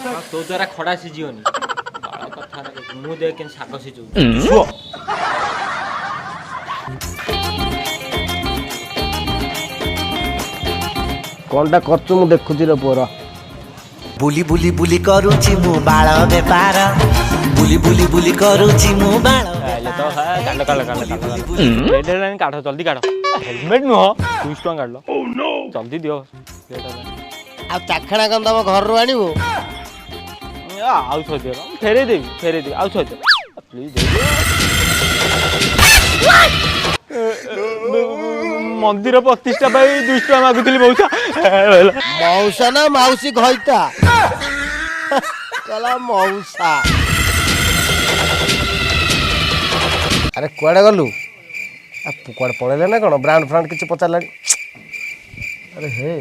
ତୋ ଦ୍ୱାରା ଖଡ଼ା ସିଝିବନି ବାଳ କଥା ମୁଁ ଦେଖ କେମିତି ଶାଗ ସିଝଉଛି कौनटा करछु मु देखुची रे पुअर बुली बुली बुली करूची मु बाळ बेपार बुली बुली बुली करूची मु बाळ ले तो है काट रेड लाइन काट जल्दी काट हेलमेट नुह 200 टका काट लो ओह नो जल्दी दियो आ चाखणा कन तम घर रु आनिबो आउ छ दियो फेरे दे आउ छ दे प्लीज दे मंदिर प्रतिष्ठा भाई 200 टका मागुतली मौसा मौसा ना माउसी घइता चला मौसा अरे कुआडे गलु आ कुआडे पळेले ना कोन ब्रांड फ्रांड किछ पचारला अरे हे